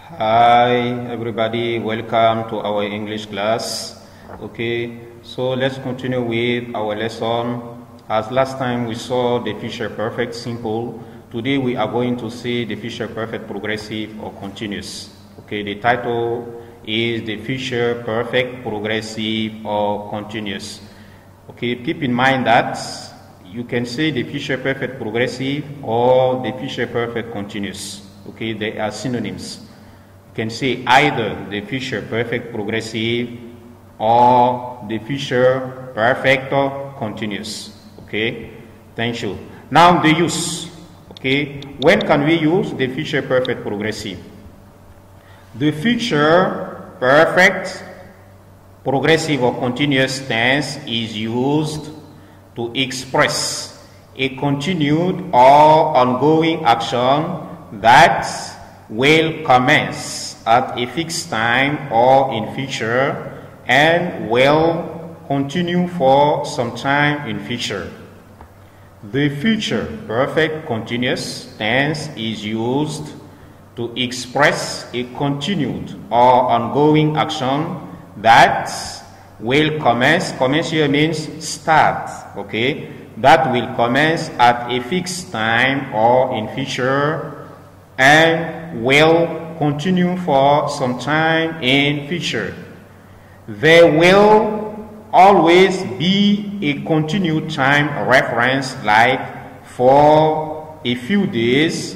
Hi everybody, welcome to our English class. Okay, so let's continue with our lesson. As last time we saw the future perfect simple, today we are going to see the future perfect progressive or continuous. Okay, the title is the future perfect progressive or continuous. Okay, keep in mind that you can say the future perfect progressive or the future perfect continuous. Okay, they are synonyms. You can say either the future perfect progressive or the future perfect continuous. Okay, thank you. Now the use. Okay, when can we use the future perfect progressive? The future perfect progressive or continuous tense is used to express a continued or ongoing action that will commence at a fixed time or in future and will continue for some time in future. The future perfect continuous tense is used to express a continued or ongoing action that will commence. Commence here means start, okay? That will commence at a fixed time or in future and will continue for some time in future. There will always be a continued time reference, like for a few days,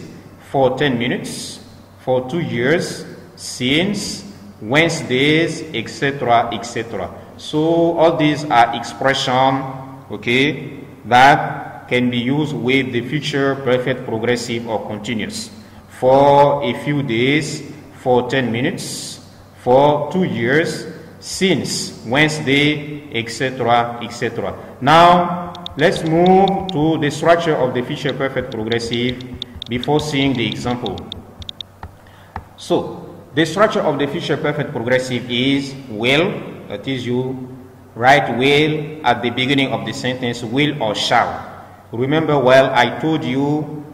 for 10 minutes, for 2 years, since, Wednesdays, etc., etc. So all these are expressions, okay, that can be used with the future perfect progressive or continuous. For a few days, for 10 minutes, for 2 years, since, Wednesday, etc., etc. Now, let's move to the structure of the future perfect progressive before seeing the example. So, the structure of the future perfect progressive is will, that is you write will at the beginning of the sentence, will or shall. Remember, well, I told you,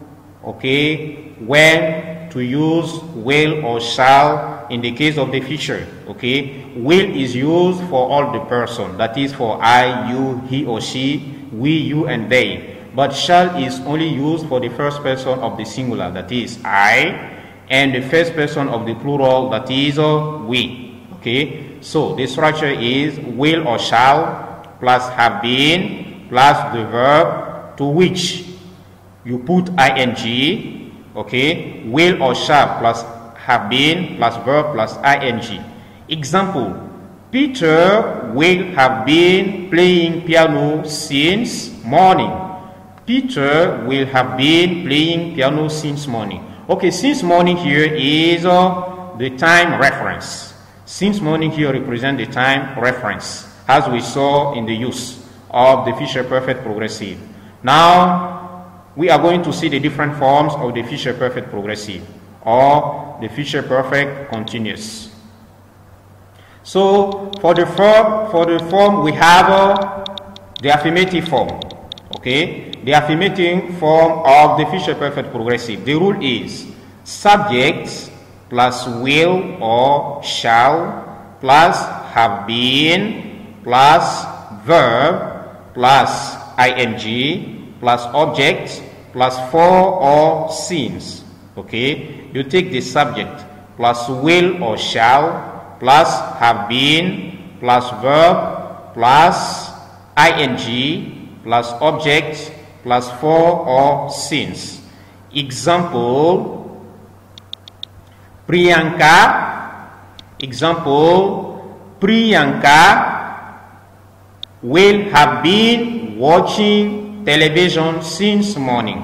okay, when to use will or shall in the case of the future. Okay, will is used for all the person, that is for I, you, he or she, we, you, and they. But shall is only used for the first person of the singular, that is I, and the first person of the plural, that is we. Okay, so the structure is will or shall plus have been plus the verb to which you put ing. Okay, will or shall plus have been plus verb plus ing. Example, Peter will have been playing piano since morning. Peter will have been playing piano since morning. Okay, since morning here is the time reference. Since morning here represents the time reference, as we saw in the use of the future perfect progressive. Now, we are going to see the different forms of the future perfect progressive or the future perfect continuous. So for the form we have the affirmative form. Okay, the affirmative form of the future perfect progressive. The rule is subject plus will or shall plus have been plus verb plus ing plus object plus for or since. Okay, you take the subject plus will or shall plus have been plus verb plus ing plus object plus for or since. Example, Priyanka. Example, Priyanka will have been watching television since morning.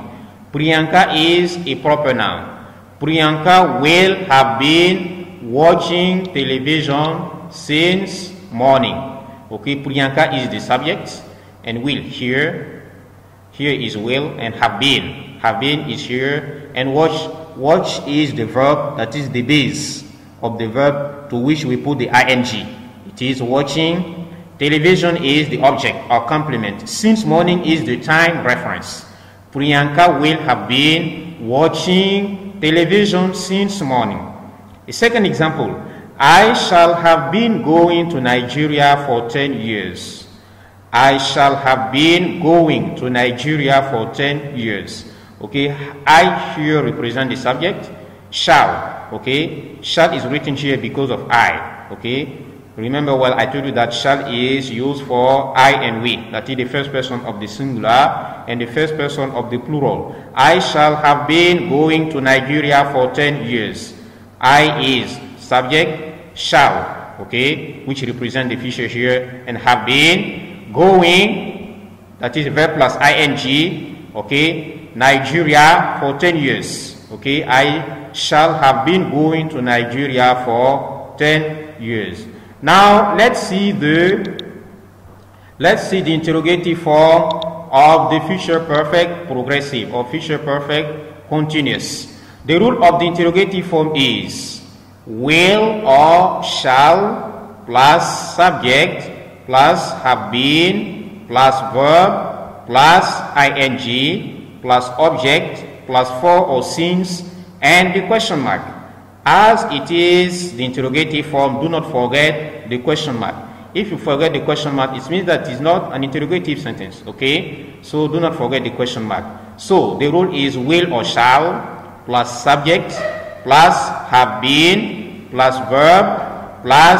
Priyanka is a proper noun. Priyanka will have been watching television since morning. Okay, Priyanka is the subject and will here is will, and have been is here, and watch is the verb, that is the base of the verb to which we put the ing. It is watching. Television is the object or complement. Since morning is the time reference. Priyanka will have been watching television since morning. The second example, I shall have been going to Nigeria for 10 years. I shall have been going to Nigeria for 10 years. Okay, I here represent the subject, shall. Okay, shall is written here because of I. Okay, remember, well, I told you that shall is used for I and we. That is the first person of the singular and the first person of the plural. I shall have been going to Nigeria for 10 years. I is subject, shall, okay, which represent the future here, and have been going, that is verb plus ing, okay, Nigeria for 10 years. Okay, I shall have been going to Nigeria for 10 years. Now let's see the interrogative form of the future perfect progressive or future perfect continuous. The rule of the interrogative form is will or shall plus subject plus have been plus verb plus ing plus object plus for or since and the question mark. As it is the interrogative form, do not forget the question mark. If you forget the question mark, it means that it's not an interrogative sentence, okay? So do not forget the question mark. So the rule is will or shall plus subject plus have been plus verb plus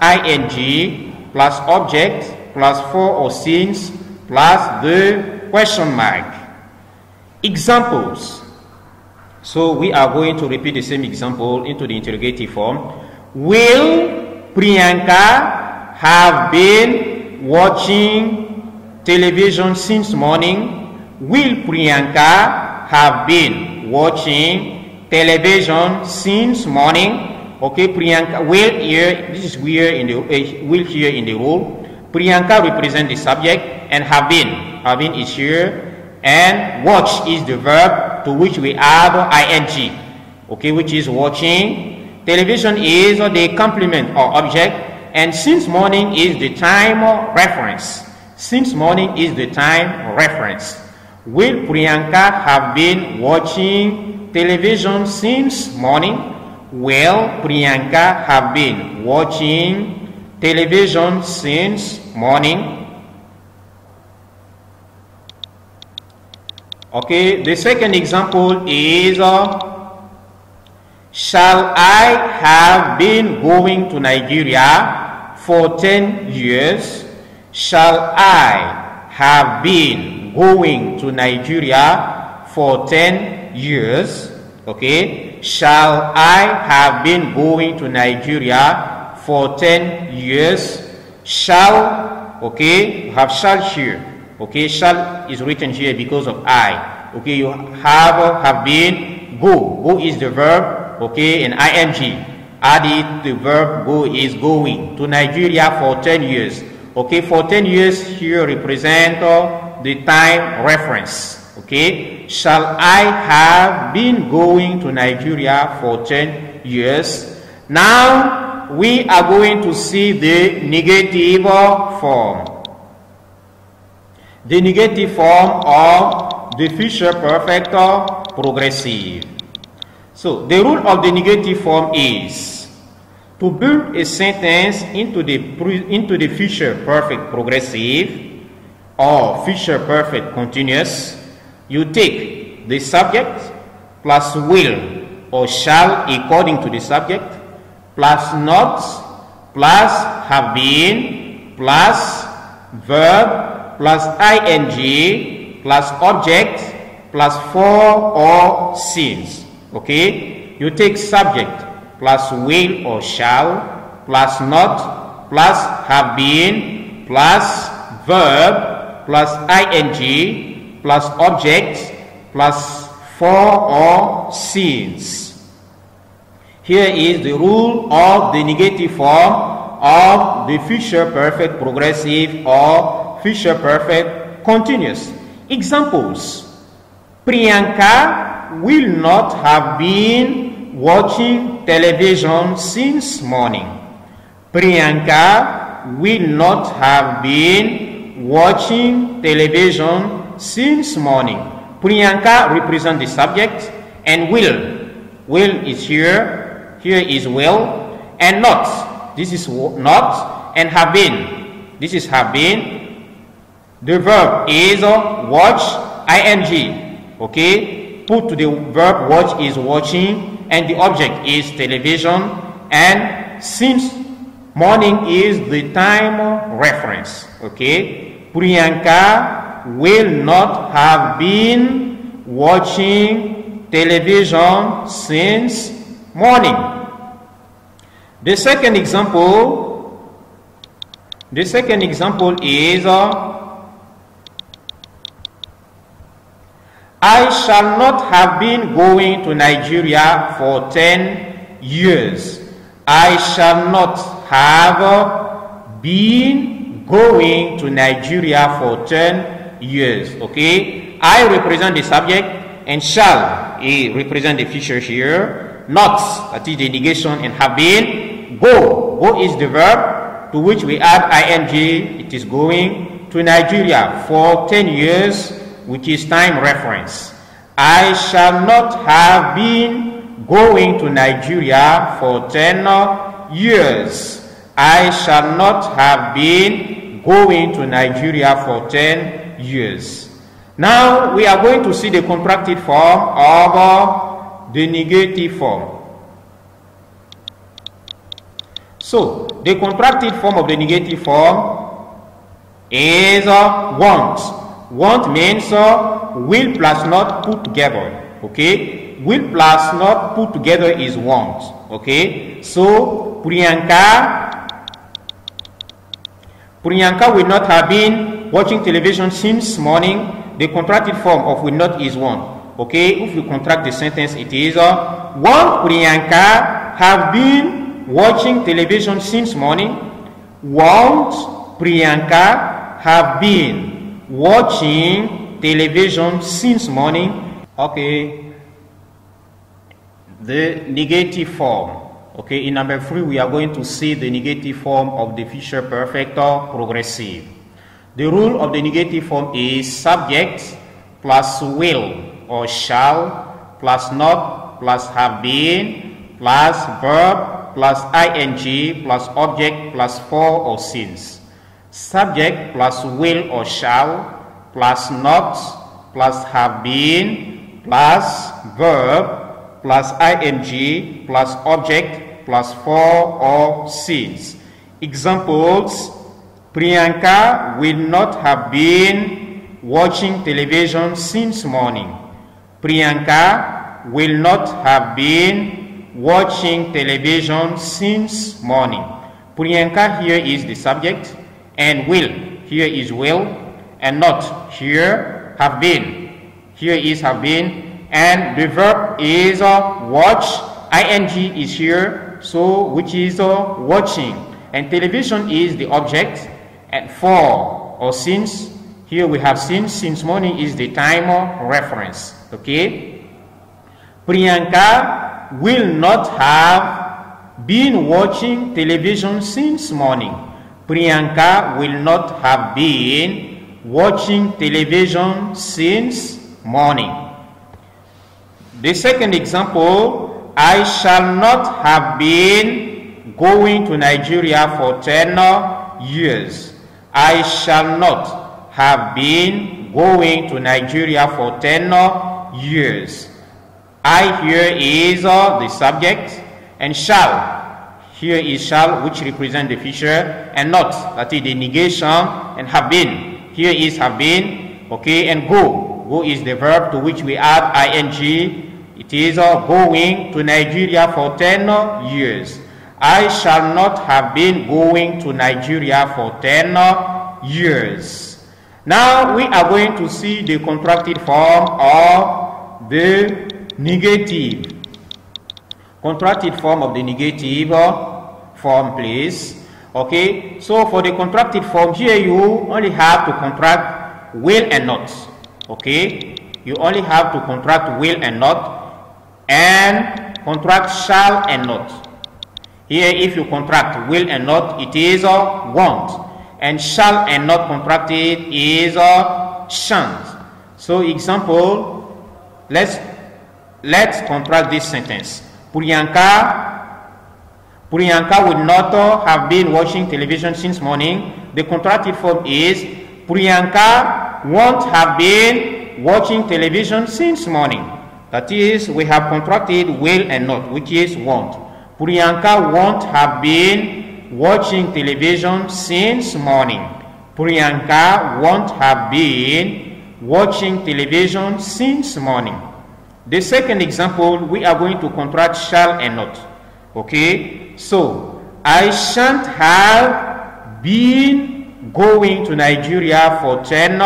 ing plus object plus for or since plus the question mark. Examples. So we are going to repeat the same example into the interrogative form. Will Priyanka have been watching television since morning? Will Priyanka have been watching television since morning? Okay, Priyanka will here, this is where in the will here in the rule. Priyanka represent the subject and have been is here, and watch is the verb to which we add ing, okay, which is watching. Television is the complement or object, and since morning is the time reference. Since morning is the time reference. Will Priyanka have been watching television since morning? Will Priyanka have been watching television since morning? Okay, the second example is shall I have been going to Nigeria for 10 years? Shall I have been going to Nigeria for 10 years? Okay, shall I have been going to Nigeria for 10 years? Shall, okay, you have shall here. Okay, shall is written here because of I. Okay, you have been, go is the verb, okay, and ing. Add it, the verb go is going to Nigeria for 10 years. Okay, for 10 years here represent the time reference. Okay, shall I have been going to Nigeria for 10 years? Now we are going to see the negative form. The negative form of the future perfect progressive. So the rule of the negative form is to build a sentence into the future perfect progressive or future perfect continuous. You take the subject plus will or shall according to the subject plus not plus have been plus verb plus ing plus object plus for or since. Okay, you take subject plus will or shall plus not plus have been plus verb plus ing plus object plus for or since. Here is the rule of the negative form of the future perfect progressive or future perfect continuous. Examples. Priyanka will not have been watching television since morning. Priyanka will not have been watching television since morning. Priyanka represents the subject and will is here Here is will. And not. This is not. And have been. This is have been. The verb is watch, ing. Okay. Put to the verb watch is watching. And the object is television. And since morning is the time reference. Okay. Priyanka will not have been watching television since morning. The second example is I shall not have been going to Nigeria for 10 years. I shall not have been going to Nigeria for 10 years. Okay, I represent the subject and shall represent the future here. Not, that is the negation, and have been. Go is the verb to which we add ing. It is going to Nigeria for 10 years, which is time reference. I shall not have been going to Nigeria for 10 years. I shall not have been going to Nigeria for 10 years. Now we are going to see the contracted form of the negative form. So the contracted form of the negative form is want. Want means will plus not put together. Okay, will plus not put together is want. Okay, so Priyanka will not have been watching television since morning. The contracted form of will not is want. Okay, if you contract the sentence, it is won't Priyanka have been watching television since morning? Won't Priyanka have been watching television since morning? Okay, the negative form. Okay, in number 3, we are going to see the negative form of the future perfect or progressive. The rule of the negative form is subject plus will or shall plus not plus have been plus verb plus ing plus object plus for or since. Subject plus will or shall plus not plus have been plus verb plus ing plus object plus for or since. Examples: Priyanka will not have been watching television since morning. Priyanka will not have been watching television since morning. Priyanka here is the subject, and will here is will, and not here have been. Here is have been, and the verb is watch. Ing is here, so which is watching, and television is the object, and for or since, here we have since morning is the time reference. Okay, Priyanka will not have been watching television since morning. Priyanka will not have been watching television since morning. The second example, I shall not have been going to Nigeria for 10 years. I shall not have been going to Nigeria for 10 years. I here is the subject, and shall here is shall, which represent the future, and not, that is the negation, and have been here is have been. Okay, and go is the verb to which we add ing. It is going to Nigeria for 10 years. I shall not have been going to Nigeria for 10 years. Now we are going to see the contracted form of the negative. Contracted form of the negative form, please. Okay, so for the contracted form, here you only have to contract will and not. Okay, you only have to contract will and not, and contract shall and not. Here, if you contract will and not, it is want, and shall and not contracted is shan't. So, example, let's contract this sentence. Priyanka Priyanka would not have been watching television since morning. The contracted form is Priyanka won't have been watching television since morning. That is, we have contracted will and not, which is won't. Priyanka won't have been watching television since morning. Priyanka won't have been watching television since morning. The second example, we are going to contract shall and not. Okay, so I shan't have been going to Nigeria for 10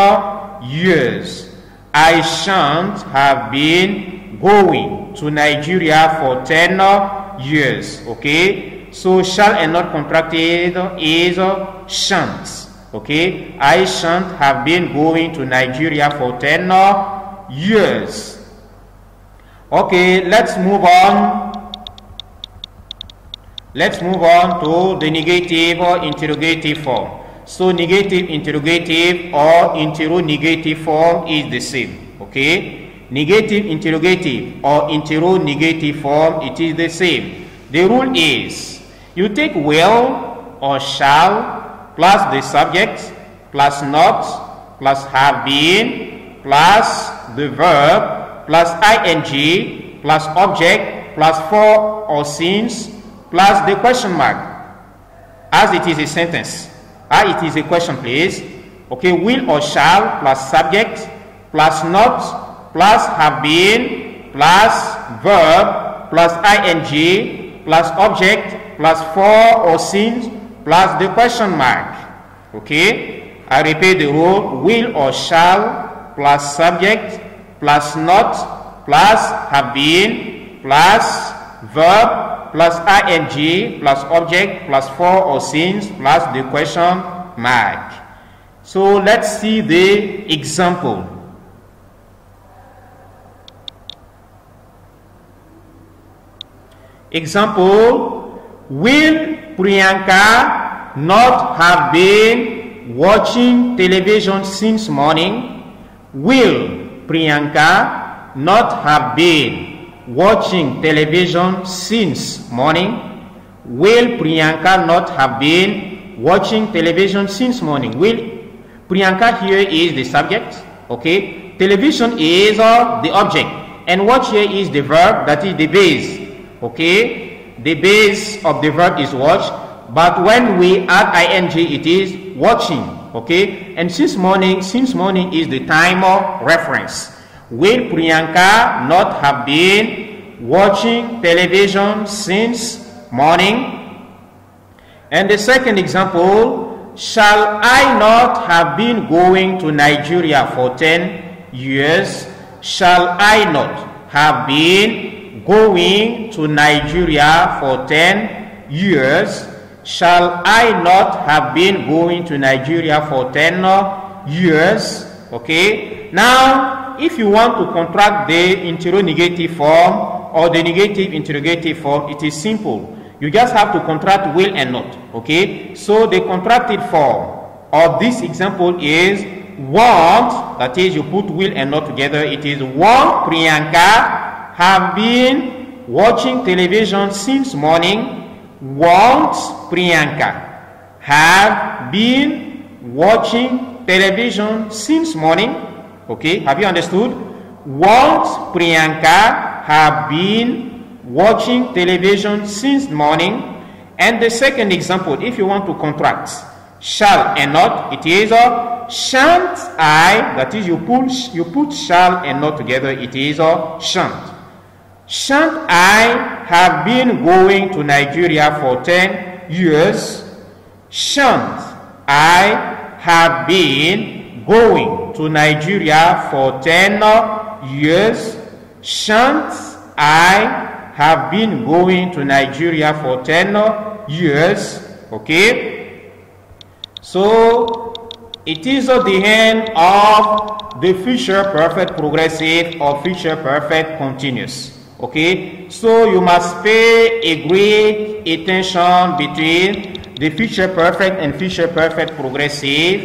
years. I shan't have been going to Nigeria for 10 years. Okay, so shall and not contracted is shan't. Okay, I shan't have been going to Nigeria for 10 years. Okay, let's move on. Let's move on to the negative or interrogative form. So negative interrogative or interrogative form is the same. Okay, negative interrogative or interrogative form, it is the same. The rule is you take will or shall plus the subject plus not plus have been plus the verb plus ing plus object plus for or since plus the question mark, as it is a sentence. It is a question, please. Okay, will or shall plus subject plus not plus have been plus verb plus ing plus object plus for or since plus the question mark. Okay, I repeat the rule: will or shall plus subject plus not plus have been plus verb plus ing plus object plus for or since plus the question mark. So let's see the example. Example: will Priyanka not have been watching television since morning? Will Priyanka not have been watching television since morning? Will Priyanka not have been watching television since morning? Will Priyanka here is the subject. Okay, television is the object, and what here is the verb, that is the base. Okay, the base of the verb is watch, but when we add ing, it is watching. Okay, and since morning is the time of reference. Will Priyanka not have been watching television since morning? And the second example: shall I not have been going to Nigeria for 10 years? Shall I not have been going to Nigeria for 10 years? Shall I not have been going to Nigeria for 10 years? Okay, now if you want to contract the interrogative form or the negative interrogative form, it is simple. You just have to contract will and not. Okay, so the contracted form of this example is won't, that is, you put will and not together. It is won't Priyanka have been watching television since morning? Won't Priyanka have been watching television since morning? Okay, have you understood? Won't Priyanka have been watching television since morning? And the second example, if you want to contract shall and not, it is shan't I, that is, you put shall and not together, it is shan't. Shan't I have been going to Nigeria for 10 years? Shan't I have been going to Nigeria for 10 years? Shan't I have been going to Nigeria for 10 years? Okay, so it is at the end of the future perfect progressive or future perfect continuous. Okay, so you must pay a great attention between the future perfect and future perfect progressive.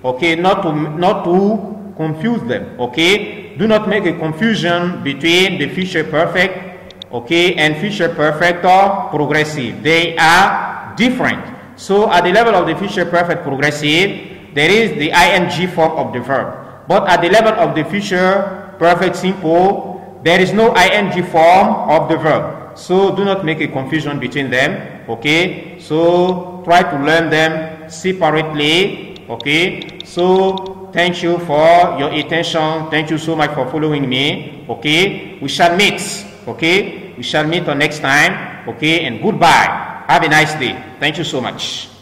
Okay, not to confuse them. Okay, do not make a confusion between the future perfect, okay, and future perfect or progressive. They are different. So at the level of the future perfect progressive, there is the ing form of the verb. But at the level of the future perfect simple, there is no ing form of the verb. So do not make a confusion between them, okay? So try to learn them separately, okay? So thank you for your attention. Thank you so much for following me, okay? We shall meet, okay? We shall meet on next time, okay? And goodbye. Have a nice day. Thank you so much.